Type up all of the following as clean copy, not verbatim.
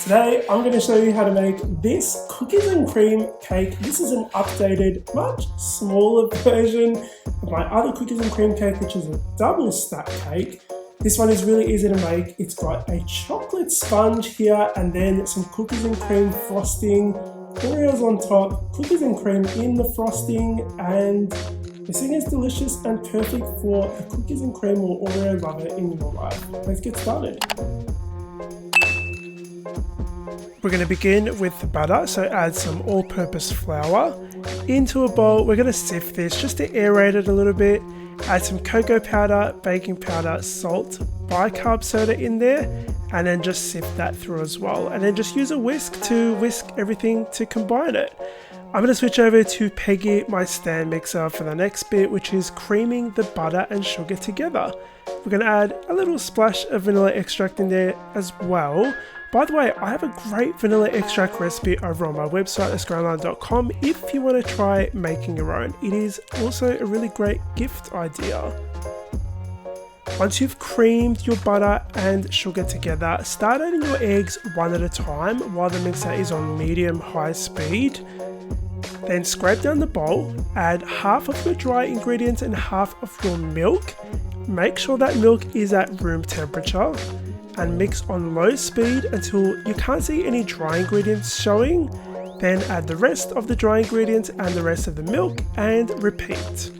Today I'm going to show you how to make this cookies and cream cake. This is an updated, much smaller version of my other cookies and cream cake, which is a double stack cake. This one is really easy to make. It's got a chocolate sponge here and then some cookies and cream frosting, oreos on top, cookies and cream in the frosting, and this thing is delicious and perfect for a cookies and cream or oreo lover in your life. Let's get started. We're going to begin with the butter, so add some all-purpose flour into a bowl. We're going to sift this just to aerate it a little bit. Add some cocoa powder, baking powder, salt, bicarb soda in there, and then just sift that through as well. And then just use a whisk to whisk everything to combine it. I'm going to switch over to Peggy, my stand mixer, for the next bit, which is creaming the butter and sugar together. We're going to add a little splash of vanilla extract in there as well. By the way, I have a great vanilla extract recipe over on my website at scranline.com if you want to try making your own. It is also a really great gift idea. Once you've creamed your butter and sugar together, start adding your eggs one at a time while the mixer is on medium-high speed. Then scrape down the bowl, add half of your dry ingredients and half of your milk. Make sure that milk is at room temperature and mix on low speed until you can't see any dry ingredients showing. Then add the rest of the dry ingredients and the rest of the milk and repeat.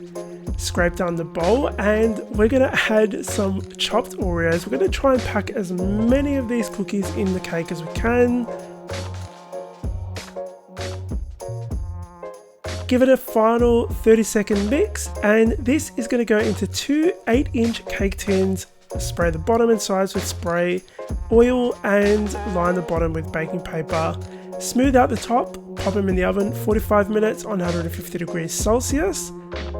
Scrape down the bowl and we're going to add some chopped Oreos. We're going to try and pack as many of these cookies in the cake as we can. Give it a final 30-second mix, and this is going to go into two 8-inch cake tins. Spray the bottom and sides with spray oil and line the bottom with baking paper. Smooth out the top, pop them in the oven 45 minutes on 150 degrees Celsius.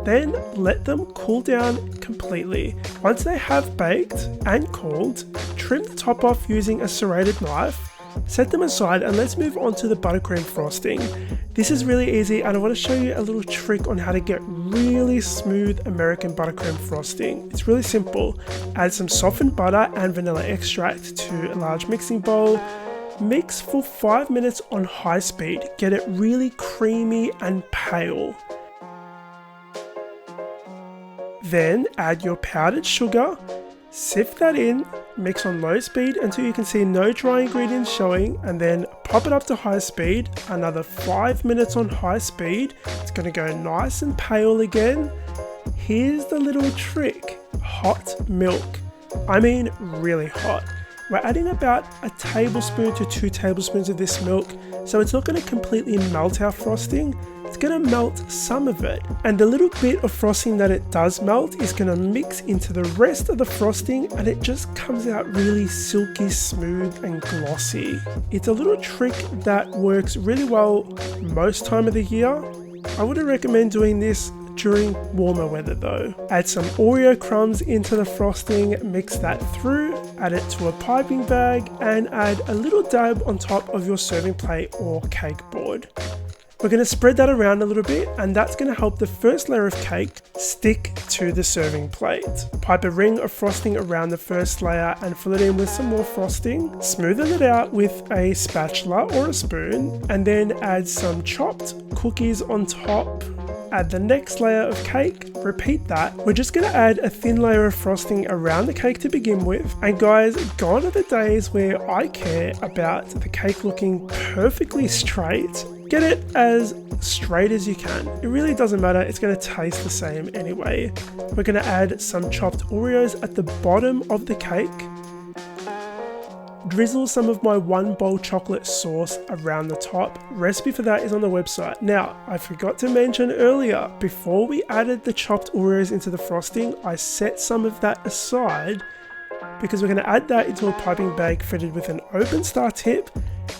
Then let them cool down completely. Once they have baked and cooled, trim the top off using a serrated knife. Set them aside and let's move on to the buttercream frosting. This is really easy and I want to show you a little trick on how to get really smooth American buttercream frosting. It's really simple. Add some softened butter and vanilla extract to a large mixing bowl. Mix for 5 minutes on high speed. Get it really creamy and pale. Then add your powdered sugar. Sift that in, mix on low speed until you can see no dry ingredients showing, and then pop it up to high speed, another 5 minutes on high speed. It's going to go nice and pale again. Here's the little trick: hot milk. I mean really hot. We're adding about a tablespoon to 2 tablespoons of this milk, so it's not going to completely melt our frosting. It's going to melt some of it, and the little bit of frosting that it does melt is going to mix into the rest of the frosting, and it just comes out really silky smooth and glossy. It's a little trick that works really well most time of the year. I wouldn't recommend doing this during warmer weather though. Add some Oreo crumbs into the frosting, mix that through, add it to a piping bag, and add a little dab on top of your serving plate or cake board. We're going to spread that around a little bit, and that's going to help the first layer of cake stick to the serving plate. Pipe a ring of frosting around the first layer and fill it in with some more frosting. Smoothen it out with a spatula or a spoon, and then add some chopped cookies on top. Add the next layer of cake, repeat that. We're just going to add a thin layer of frosting around the cake to begin with. And guys, gone are the days where I care about the cake looking perfectly straight. Get it as straight as you can. It really doesn't matter, it's going to taste the same anyway. We're going to add some chopped Oreos at the bottom of the cake. Drizzle some of my 1 bowl chocolate sauce around the top. Recipe for that is on the website. Now, I forgot to mention earlier, before we added the chopped Oreos into the frosting, I set some of that aside because we're going to add that into a piping bag fitted with an open star tip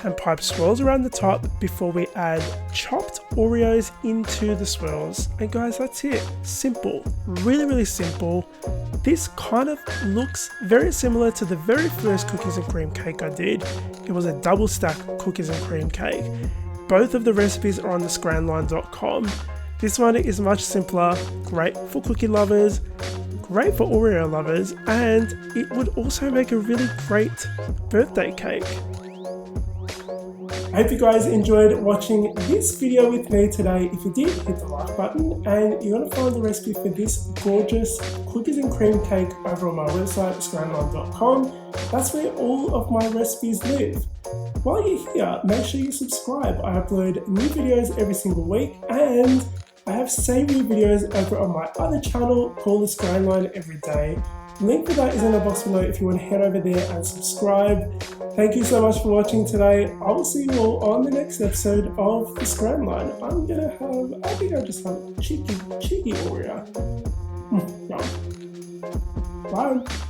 and pipe swirls around the top before we add chopped Oreos into the swirls. And guys, that's it. Simple. Really simple. This kind of looks very similar to the very first cookies and cream cake I did. It was a double stack cookies and cream cake. Both of the recipes are on the scranline.com. This one is much simpler, great for cookie lovers, great for Oreo lovers, and it would also make a really great birthday cake. I hope you guys enjoyed watching this video with me today. If you did, hit the like button, and you're going to find the recipe for this gorgeous cookies and cream cake over on my website, scranline.com. That's where all of my recipes live. While you're here, make sure you subscribe. I upload new videos every single week, and I have savory videos over on my other channel called the Scran Line every day. Link for that is in the box below if you want to head over there and subscribe. Thank you so much for watching today. I will see you all on the next episode of the Scran Line. I think I'll just have cheeky Oreo. Bye.